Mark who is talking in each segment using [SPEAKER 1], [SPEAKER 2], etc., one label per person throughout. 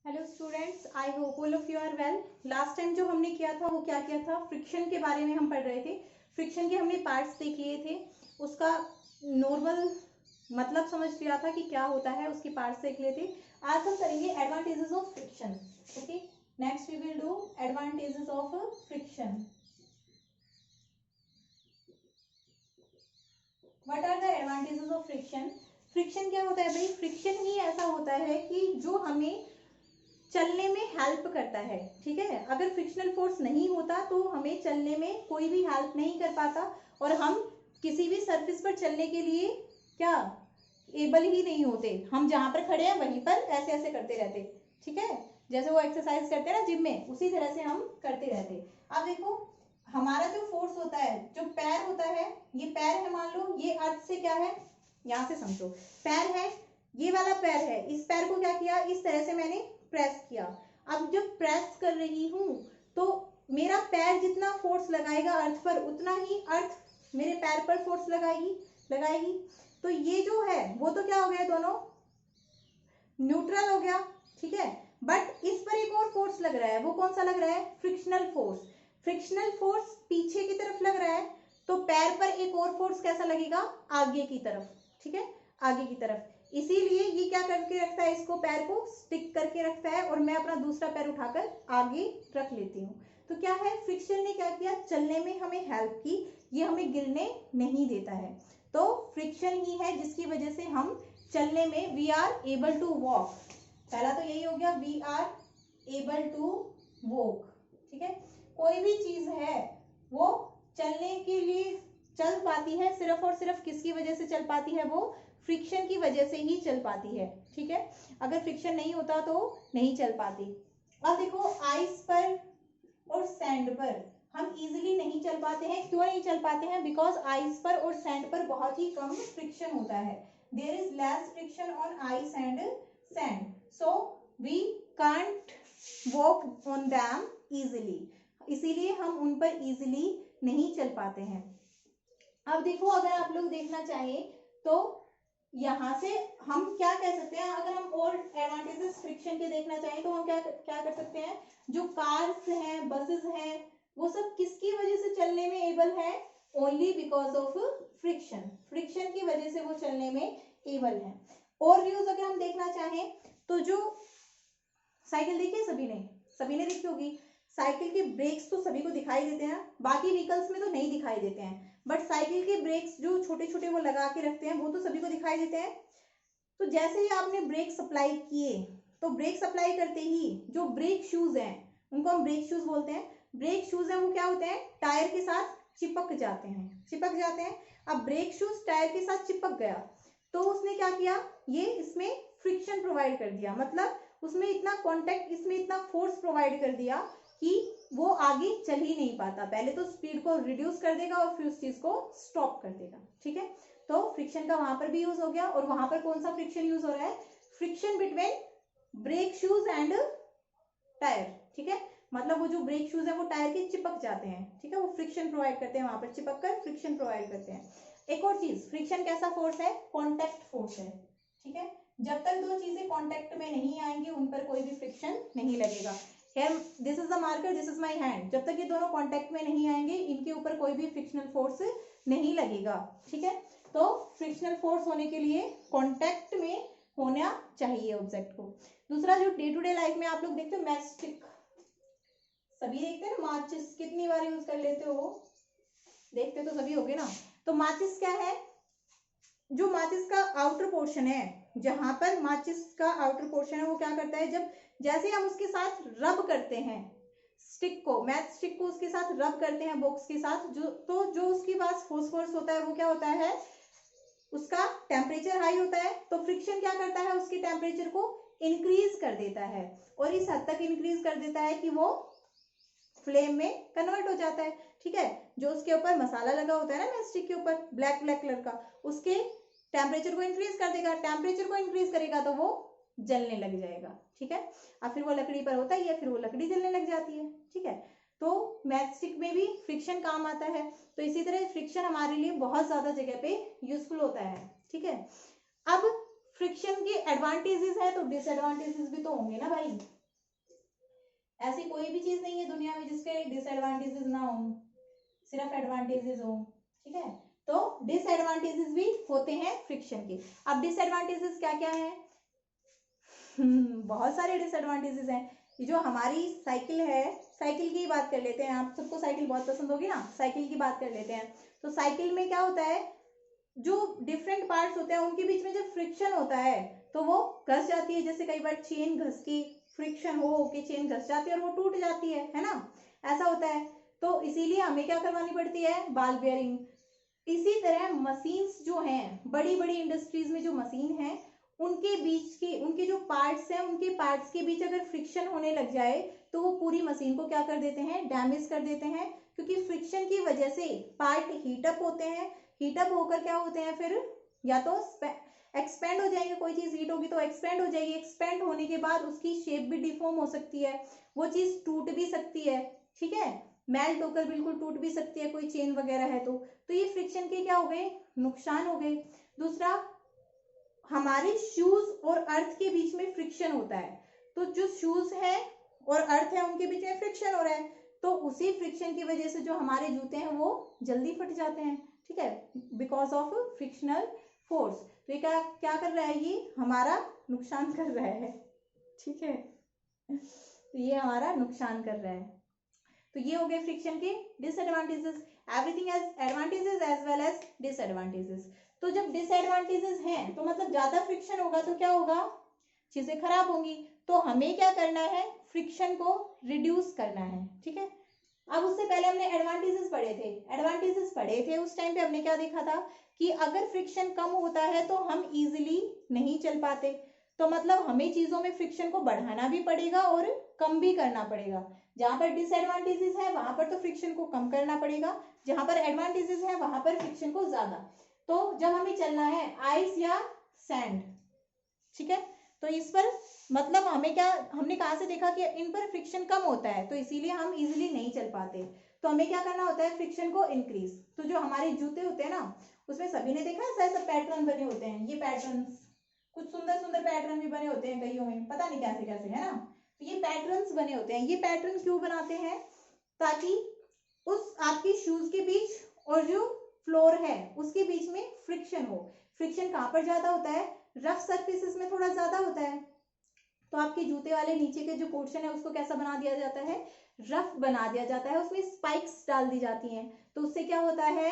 [SPEAKER 1] Hello students, I hope all of you are well. Last time जो हमने किया था वो क्या किया था, फ्रिक्शन के बारे में हम पढ़ रहे थे। फ्रिक्शन के हमने पार्ट्स देख लिए थे, उसका नॉर्मल मतलब समझ लिया था कि क्या होता है, उसके पार्ट्स देख लिए थे। आज हम करेंगे advantages of friction. Okay, next we will do advantages of friction. What are the advantages of friction? Friction क्या होता है भाई? फ्रिक्शन ही ऐसा होता है कि जो हमें चलने में हेल्प करता है। ठीक है, अगर फ्रिक्शनल फोर्स नहीं होता तो हमें चलने में कोई भी हेल्प नहीं कर पाता और हम किसी भी सरफेस पर चलने के लिए क्या एबल ही नहीं होते। हम जहां पर खड़े हैं वहीं पर ऐसे ऐसे करते रहते। ठीक है, जैसे वो एक्सरसाइज करते हैं ना जिम में, उसी तरह से हम करते रहते। अब देखो, हमारा जो फोर्स होता है, जो पैर होता है, ये पैर है, मान लो ये अर्थ से क्या है, यहां से समझो, पैर है, ये वाला पैर है, इस पैर को क्या किया, इस तरह से मैंने प्रेस किया। अब जब प्रेस कर रही हूं तो मेरा पैर जितना फोर्स लगाएगा अर्थ पर, उतना ही अर्थ मेरे पैर पर फोर्स लगाएगी। तो ये जो है वो तो क्या हो गया, दोनों न्यूट्रल हो गया। ठीक है, बट इस पर एक और फोर्स लग रहा है, वो कौन सा लग रहा है? Frictional force. फ्रिक्शनल फोर्स पीछे की तरफ लग रहा है, तो पैर पर एक और फोर्स कैसा लगेगा? आगे की तरफ। ठीक है, आगे की तरफ। इसीलिए ये क्या करके रखता है, इसको पैर को स्टिक करके रखता है और मैं अपना दूसरा पैर उठाकर आगे रख लेती हूँ। तो क्या है, फ्रिक्शन ने क्या किया, चलने में हमें हेल्प की, ये हमें गिरने नहीं देता है। तो फ्रिक्शन ही है जिसकी वजह से हम चलने में we are able to walk. पहला तो यही हो गया, we are able to walk. ठीक है, कोई भी चीज है वो चलने के लिए चल पाती है, सिर्फ और सिर्फ किसकी वजह से चल पाती है? वो फ्रिक्शन की वजह से ही चल पाती है। ठीक है, अगर फ्रिक्शन नहीं होता तो नहीं चल पाती। अब देखो, आइस पर और सैंड पर हम इजीली नहीं चल पाते हैं। क्यों नहीं चल पाते हैं? बिकॉज आइस पर और सैंड पर बहुत ही कम फ्रिक्शन होता है। There is less friction on ice and sand, so we can't walk on them easily. इसीलिए हम उन पर इजीली नहीं चल पाते हैं। अब देखो, अगर आप लोग देखना चाहें तो यहां से हम क्या कह सकते हैं, अगर हम और एडवांटेजेस फ्रिक्शन के देखना चाहें तो हम क्या क्या कर सकते हैं? जो कार्स हैं, बसेस हैं, वो सब किसकी वजह से चलने में एबल है? Only because of friction. Friction की वजह से वो चलने में एबल है। और व्यूज अगर हम देखना चाहें तो जो साइकिल देखी है सभी ने देखी होगी। साइकिल के ब्रेक्स तो सभी को दिखाई देते हैं, बाकी व्हीकल्स में तो नहीं दिखाई देते हैं, बट साइकिल के ब्रेक्स जो छोटे छोटे वो लगा के रखते हैं, वो तो सभी को दिखाई देते हैं। तो जैसे ही आपने ब्रेक सप्लाई किए, तो ब्रेक सप्लाई करते ही जो ब्रेक शूज हैं, उनको हम ब्रेक शूज बोलते हैं। ब्रेक शूज हैं वो क्या होते हैं? टायर के साथ चिपक जाते हैं। अब ब्रेक शूज टायर के साथ चिपक गया तो उसने क्या किया, ये इसमें फ्रिक्शन प्रोवाइड कर दिया, मतलब उसमें इतना कांटेक्ट, इसमें इतना फोर्स प्रोवाइड कर दिया कि वो आगे चल ही नहीं पाता। पहले तो स्पीड को रिड्यूस कर देगा और फिर उस चीज को स्टॉप कर देगा। ठीक है, तो फ्रिक्शन का वहां पर भी यूज हो गया। और वहां पर कौन सा फ्रिक्शन यूज हो रहा है? Friction between brake shoes and tyre. ठीक है, मतलब वो जो ब्रेक शूज है वो टायर के चिपक जाते हैं। ठीक है, वो फ्रिक्शन प्रोवाइड करते हैं, वहां पर चिपक कर फ्रिक्शन प्रोवाइड करते हैं। एक और चीज, फ्रिक्शन कैसा फोर्स है? कॉन्टैक्ट फोर्स है। ठीक है, जब तक दो चीजें कॉन्टैक्ट में नहीं आएंगी उन पर कोई भी फ्रिक्शन नहीं लगेगा। Here, this is the marker, this is my hand. जब तक ये दोनों कांटेक्ट में नहीं आएंगे इनके ऊपर कोई भी फ्रिक्शनल फोर्स नहीं लगेगा। ठीक है, तो फ्रिक्शनल फोर्स होने के लिए कांटेक्ट में होना चाहिए ऑब्जेक्ट को। दूसरा, जो डे टू डे लाइफ में आप लोग देखते हो, मैच स्टिक सभी देखते हैं ना, माचिस कितनी बार यूज कर लेते हो? देखते तो सभी होगे ना। तो माचिस क्या है? जो माचिस का आउटर पोर्शन है, जहां पर माचिस का आउटर पोर्शन है, वो क्या करता है, जब जैसे हम उसके साथ रब करते हैं स्टिक को, मैच स्टिक को उसके साथ रब करते हैं बॉक्स के साथ, जो उसके पास फोर्स होता है वो क्या होता है, उसका टेम्परेचर हाई होता है। तो फ्रिक्शन क्या करता है, उसके टेम्परेचर को इंक्रीज कर देता है, और इस हद तक इंक्रीज कर देता है कि वो फ्लेम में कन्वर्ट हो जाता है। ठीक है, जो उसके ऊपर मसाला लगा होता है ना मैच स्टिक के ऊपर, ब्लैक ब्लैक कलर का, उसके टेम्परेचर को इंक्रीज कर देगा। टेम्परेचर को इंक्रीज करेगा तो वो जलने लग जाएगा। ठीक है, अब फिर वो लकड़ी पर होता ही है, फिर वो लकड़ी जलने लग जाती है। ठीक है, तो मैच स्टिक में भी फ्रिक्शन काम आता है। तो इसी तरह फ्रिक्शन हमारे लिए बहुत ज्यादा जगह पे यूजफुल होता है। ठीक है, अब फ्रिक्शन के एडवांटेजेस है तो डिसएडवांटेजेस भी तो होंगे ना भाई। ऐसी कोई भी चीज नहीं है दुनिया में जिसके डिसएडवांटेजेस ना हो, सिर्फ एडवांटेजेस हो, ठीक है। तो डिसएडवांटेजेस भी होते हैं फ्रिक्शन के। अब डिसएडवांटेजेस क्या क्या है? बहुत सारे डिसएडवांटेजेस हैं। ये जो हमारी साइकिल है, साइकिल की बात कर लेते हैं। आप सबको साइकिल बहुत पसंद होगी ना, साइकिल की बात कर लेते हैं। तो साइकिल में क्या होता है, जो डिफरेंट पार्ट्स होते हैं उनके बीच में जब फ्रिक्शन होता है तो वो घस जाती है। जैसे कई बार चेन घस की, फ्रिक्शन हो के चेन घस जाती है और वो टूट जाती है ना, ऐसा होता है। तो इसीलिए हमें क्या करवानी पड़ती है, बॉल बेयरिंग। इसी तरह मशीन्स जो हैं, बड़ी बड़ी इंडस्ट्रीज में जो मशीन है उनके बीच के, उनके जो पार्ट्स हैं, उनके पार्ट्स के बीच अगर फ्रिक्शन होने लग जाए तो वो पूरी मशीन को क्या कर देते हैं, डैमेज कर देते हैं। क्योंकि फ्रिक्शन की वजह से पार्ट हीटअप होते हैं, हीटअप होकर क्या होते हैं फिर, या तो एक्सपेंड हो जाएंगे, कोई चीज हीट होगी तो एक्सपेंड हो जाएगी, एक्सपेंड होने के बाद उसकी शेप भी डिफॉर्म हो सकती है, वो चीज टूट भी सकती है, ठीक है, मेल्ट होकर बिल्कुल टूट भी सकती है, कोई चेन वगैरह है तो ये फ्रिक्शन के क्या हो गए, नुकसान हो गए। दूसरा, हमारे शूज और अर्थ के बीच में फ्रिक्शन होता है, तो जो शूज है और अर्थ है उनके बीच में फ्रिक्शन हो रहा है, तो उसी फ्रिक्शन की वजह से जो हमारे जूते हैं वो जल्दी फट जाते हैं, ठीक है, बिकॉज ऑफ फ्रिक्शनल फोर्स। तो ये क्या क्या कर रहा है, ये हमारा नुकसान कर रहा है, ठीक है, तो ये हमारा नुकसान कर रहा है। तो ये हो गए फ्रिक्शन के disadvantages. Everything has advantages as well as disadvantages. तो जब डिसएडवांटेजेस हैं तो मतलब ज्यादा फ्रिक्शन होगा तो क्या होगा, चीजें खराब होंगी। तो हमें क्या करना है, फ्रिक्शन को रिड्यूस करना है, ठीक है। अब उससे पहले हमने एडवांटेजेस पढ़े थे, उस टाइम पे हमने क्या देखा था कि अगर फ्रिक्शन कम होता है तो हम इजीली नहीं चल पाते। तो मतलब हमें चीजों में फ्रिक्शन को बढ़ाना भी पड़ेगा और कम भी करना पड़ेगा। जहां पर डिसएडवांटेजेस है वहां पर तो फ्रिक्शन को कम करना पड़ेगा, जहां पर एडवांटेजेस है वहां पर फ्रिक्शन को ज्यादा। तो जब हमें चलना है आइस या सैंड, ठीक है, तो इस पर मतलब हमें क्या, हमने कहा से देखा कि इन पर फ्रिक्शन कम होता है तो इसीलिए हम इजीली नहीं चल पाते। तो हमें क्या करना होता है, फ्रिक्शन को इंक्रीज। तो जो हमारे जूते होते हैं ना, उसमें सभी ने देखा है ऐसे पैटर्न बने होते हैं, ये पैटर्न, कुछ सुंदर सुंदर पैटर्न भी बने होते हैं कईयों में, पता नहीं कैसे कैसे, है ना। तो ये पैटर्न्स बने होते हैं। ये पैटर्न क्यों बनाते हैं, ताकि उस आपकी शूज के बीच और जो फ्लोर है उसके बीच में फ्रिक्शन हो। फ्रिक्शन कहाँ पर ज्यादा होता है, रफ सरफेसेस में थोड़ा ज्यादा होता है। तो आपके जूते वाले नीचे के जो पोर्शन है उसको कैसा बना दिया जाता है, रफ बना दिया जाता है, उसमें स्पाइक्स डाल दी जाती हैं। तो उससे क्या होता है,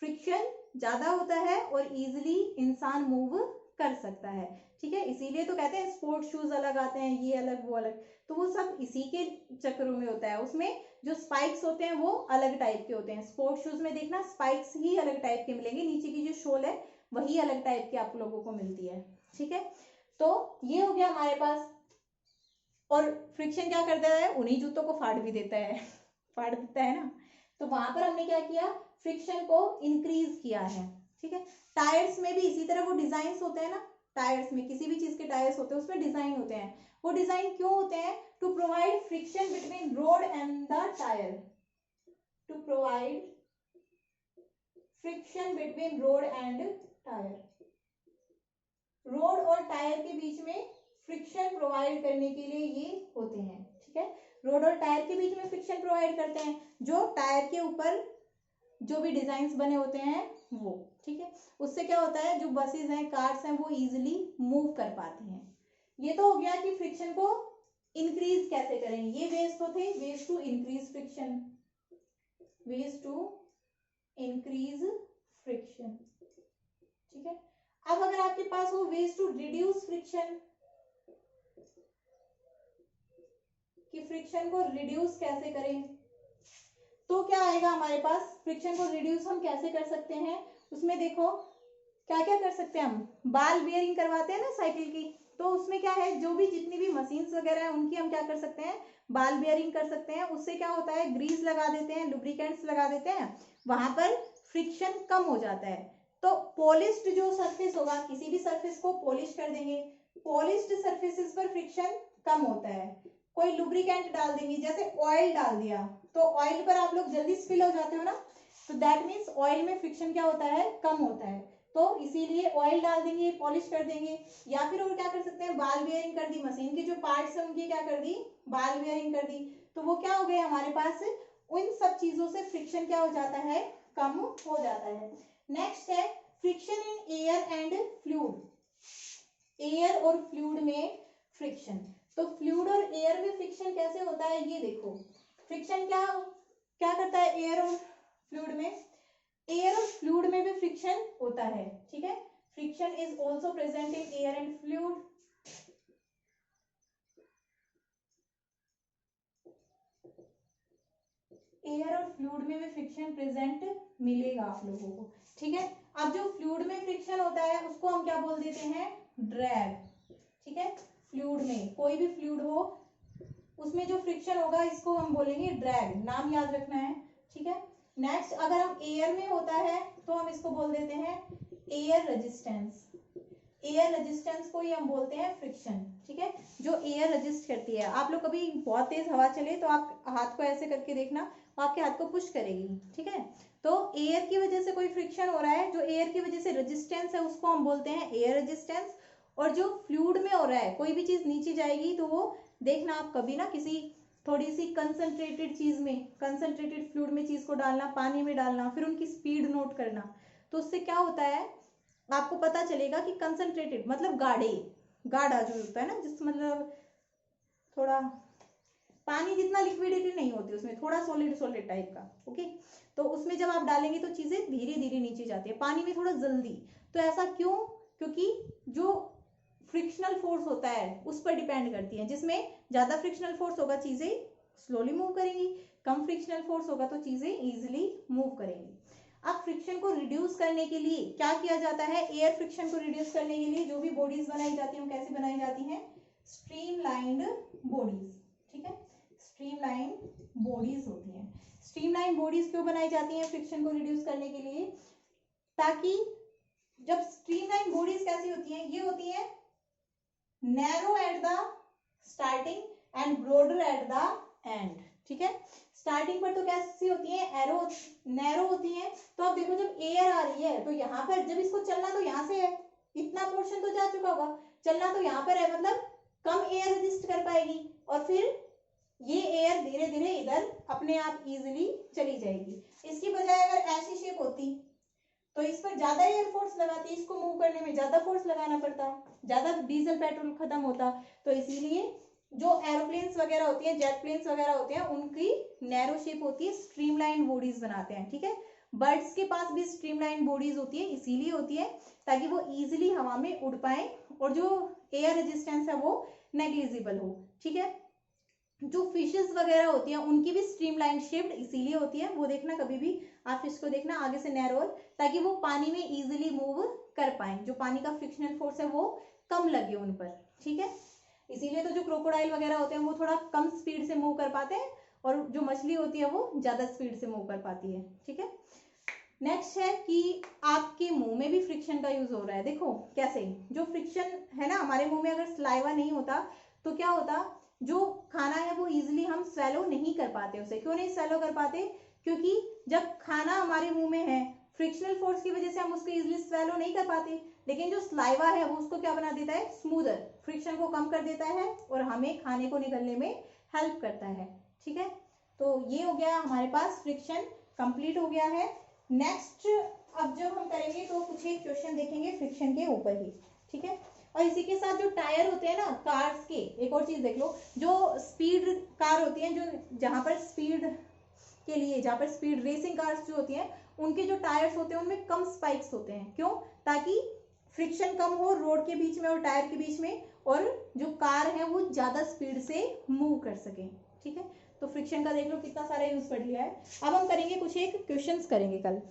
[SPEAKER 1] फ्रिक्शन ज्यादा होता है और इजिली इंसान मूव कर सकता है, ठीक है। इसीलिए तो कहते हैं स्पोर्ट शूज अलग आते हैं, ये अलग वो अलग, तो वो सब इसी के चक्करों में होता है। उसमें जो स्पाइक्स होते हैं वो अलग टाइप के होते हैं। स्पोर्ट शूज में देखना स्पाइक्स ही अलग टाइप के मिलेंगे, नीचे की जो शोल है वही अलग टाइप की आप लोगों को मिलती है, ठीक है। तो ये हो गया हमारे पास। और फ्रिक्शन क्या करता है, उन्हीं जूतों को फाड़ भी देता है फाड़ देता है ना। तो वहां पर हमने क्या किया, फ्रिक्शन को इंक्रीज किया है, ठीक है। टायर्स में भी इसी तरह वो डिजाइन होते हैं ना, टायर्स में किसी भी चीज के टायर्स होते हैं उसमें डिजाइन होते हैं। वो डिजाइन क्यों होते हैं, to provide friction between road and the tyre, to provide friction between road and tyre. Road और टायर के बीच में फ्रिक्शन प्रोवाइड करने के लिए ये होते हैं, ठीक है। रोड और टायर के बीच में फ्रिक्शन प्रोवाइड करते हैं, जो टायर के ऊपर जो भी डिजाइन बने होते हैं वो, ठीक है। उससे क्या होता है, जो बसेस हैं, कार्स हैं, वो इजिली मूव कर पाती हैं। ये तो हो गया कि फ्रिक्शन को इंक्रीज कैसे करें। ये वेज तो थे, ways to increase friction, ways to increase friction, ठीक है। अब अगर आपके पास हो वेज टू रिड्यूस फ्रिक्शन, कि फ्रिक्शन को रिड्यूस कैसे करें, तो क्या आएगा हमारे पास, फ्रिक्शन को रिड्यूस हम कैसे कर सकते हैं। उसमें देखो क्या क्या कर सकते हैं हम, बाल बियरिंग करवाते हैं ना साइकिल की, तो उसमें क्या है, जो भी जितनी भी मशीन्स वगैरह है उनकी हम क्या कर सकते हैं, बाल बियरिंग कर सकते हैं। उससे क्या होता है, ग्रीस लगा देते हैं, लुब्रिकेंट्स लगा देते हैं, वहां पर फ्रिक्शन कम हो जाता है। तो पॉलिश्ड जो सरफेस होगा, किसी भी सरफेस को पॉलिश कर देंगे, पॉलिश्ड सरफेसेस पर फ्रिक्शन कम होता है। कोई लुब्रिकेंट डाल देंगे, जैसे ऑयल डाल दिया, तो ऑयल पर आप लोग जल्दी स्पिल हो जाते हो ना, तो दैट मीन्स ऑयल में फ्रिक्शन क्या होता है, कम होता है। तो इसीलिए ऑयल डाल देंगे, पॉलिश कर देंगे, या फिर और क्या कर सकते हैं, बाल बेयरिंग कर दी, मशीन के जो पार्ट्स है उनकी क्या कर दी, बाल बेयरिंग कर दी, तो वो क्या हो गए हमारे पास, उन सब चीजों से फ्रिक्शन क्या हो जाता है, कम हो जाता है। नेक्स्ट है friction in air and fluid, air और फ्लूइड में फ्रिक्शन। तो फ्लूइड और एयर में फ्रिक्शन कैसे होता है, ये देखो, फ्रिक्शन क्या क्या करता है एयर और फ्लूइड में, एयर और फ्लूइड में भी फ्रिक्शन होता है, ठीक है, friction is also present in air and fluid. Air और फ्लूइड में भी फ्रिक्शन प्रेजेंट मिलेगा आप लोगों को, ठीक है। अब जो फ्लूइड में फ्रिक्शन होता है उसको हम क्या बोल देते हैं, ड्रैग, ठीक है, फ्लूइड में कोई भी फ्लूइड हो उसमें जो फ्रिक्शन होगा इसको हम बोलेंगे ड्रैग, नाम याद रखना है, ठीक है। नेक्स्ट अगर हम एयर में होता है तो हम इसको बोल देते हैं एयर रेजिस्टेंस, एयर रेजिस्टेंस को ही हम बोलते हैं फ्रिक्शन, ठीक है, जो एयर रेजिस्ट करती है। आप लोग कभी बहुत तेज हवा चले तो आप हाथ को ऐसे करके देखना, आपके हाथ को पुश करेगी, ठीक है। तो एयर की वजह से कोई फ्रिक्शन हो रहा है, जो एयर की वजह से रेजिस्टेंस है उसको हम बोलते हैं एयर रेजिस्टेंस। और जो फ्लूइड में हो रहा है, कोई भी चीज नीचे जाएगी तो वो देखना आप कभी ना किसी थोड़ी सी कंसंट्रेटेड चीज में, कंसंट्रेटेड फ्लूइड में चीज को डालना, पानी में डालना, फिर उनकी स्पीड नोट करना, तो उससे क्या होता है आपको पता चलेगा कि कंसंट्रेटेड मतलब गाढ़े, गाढ़ा जो होता है ना, जिस मतलब थोड़ा पानी जितना लिक्विडिटी नहीं होती उसमें, थोड़ा सॉलिड सॉलिड टाइप का, ओके, तो उसमें जब आप डालेंगे तो चीजें धीरे धीरे नीचे जाती है, पानी में थोड़ा जल्दी। तो ऐसा क्यों, क्योंकि जो फ्रिक्शनल फोर्स होता है उस पर डिपेंड करती है, जिसमें ज्यादा फ्रिक्शनल फोर्स होगा चीजें स्लोली मूव करेंगी, कम फ्रिक्शनल फोर्स होगा तो चीजें इजिली मूव करेंगी। अब फ्रिक्शन को रिड्यूस करने के लिए क्या किया जाता है, एयर फ्रिक्शन को रिड्यूस करने के लिए जो भी बॉडीज बनाई जाती है वो कैसे बनाई जाती हैं, स्ट्रीमलाइंड बॉडीज, ठीक है, स्ट्रीमलाइन बॉडीज होती हैं। स्ट्रीमलाइन बॉडीज क्यों बनाई जाती हैं फ्रिक्शन को रिड्यूस करने के लिए, ताकि जब स्ट्रीमलाइन बॉडीज कैसी होती हैं, ये होती है narrow at the starting and broader at the end, ठीक है। स्टार्टिंग पर तो कैसी होती है, एरो नैरो होती है। तो अब देखो जब एयर आ रही है तो यहाँ पर जब इसको चलना तो यहाँ से है, इतना पोर्शन तो जा चुका होगा, चलना तो यहाँ पर है, मतलब कम एयर रेजिस्ट कर पाएगी, और फिर ये एयर धीरे धीरे इधर अपने आप इजीली चली जाएगी। इसकी बजाय अगर ऐसी शेप होती तो इस पर ज्यादा एयर फोर्स लगाती, इसको मूव करने में ज्यादा फोर्स लगाना पड़ता, ज्यादा डीजल पेट्रोल खत्म होता। तो इसीलिए जो एरोप्लेन्स वगैरह होती हैं, जेट प्लेन्स वगैरह होते हैं, उनकी नैरो शेप होती है, स्ट्रीमलाइन बॉडीज बनाते हैं, ठीक है। बर्ड्स के पास भी स्ट्रीमलाइन बॉडीज होती है, इसीलिए होती है ताकि वो इजीली हवा में उड़ पाए और जो एयर रेजिस्टेंस है वो नेग्लिजिबल हो, ठीक है। जो फिशेस वगैरह होती हैं उनकी भी स्ट्रीमलाइन शेप्ड इसीलिए होती है, वो देखना कभी भी आप फिश को देखना आगे से नैरो, ताकि वो पानी में इजीली मूव कर पाए, जो पानी का फ्रिक्शनल फोर्स है वो कम लगे उन पर, ठीक है। इसीलिए तो जो क्रोकोडाइल वगैरह होते हैं वो थोड़ा कम स्पीड से मूव कर पाते हैं, और जो मछली होती है वो ज्यादा स्पीड से मूव कर पाती है, ठीक है। नेक्स्ट है कि आपके मुंह में भी फ्रिक्शन का यूज हो रहा है, देखो कैसे, जो फ्रिक्शन है ना हमारे मुंह में, अगर सलाइवा नहीं होता तो क्या होता, जो खाना है वो इजीली हम स्वेलो नहीं कर पाते उसे। क्यों नहीं स्वेलो कर पाते, क्योंकि जब खाना हमारे मुंह में है फ्रिक्शनल फोर्स की वजह से हम उसको इजीली स्वेलो नहीं कर पाते, लेकिन जो सलाइवा है वो उसको क्या बना देता है, स्मूदर, फ्रिक्शन को कम कर देता है और हमें खाने को निगलने में हेल्प करता है, ठीक है। तो ये हो गया हमारे पास, फ्रिक्शन कंप्लीट हो गया है। नेक्स्ट अब जब हम करेंगे तो कुछ एक क्वेश्चन देखेंगे फ्रिक्शन के ऊपर ही, ठीक है। और इसी के साथ जो टायर होते हैं ना कार्स के, एक और चीज देख लो, जो स्पीड कार होती हैं, जो जहां पर स्पीड के लिए, जहां पर स्पीड रेसिंग कार्स जो होती हैं, उनके जो टायर्स होते हैं उनमें कम स्पाइक्स होते हैं, क्यों, ताकि फ्रिक्शन कम हो रोड के बीच में और टायर के बीच में, और जो कार है वो ज्यादा स्पीड से मूव कर सके, ठीक है। तो फ्रिक्शन का देख लो कितना सारा यूज पढ़ लिया है। अब हम करेंगे कुछ एक क्वेश्चंस करेंगे कल।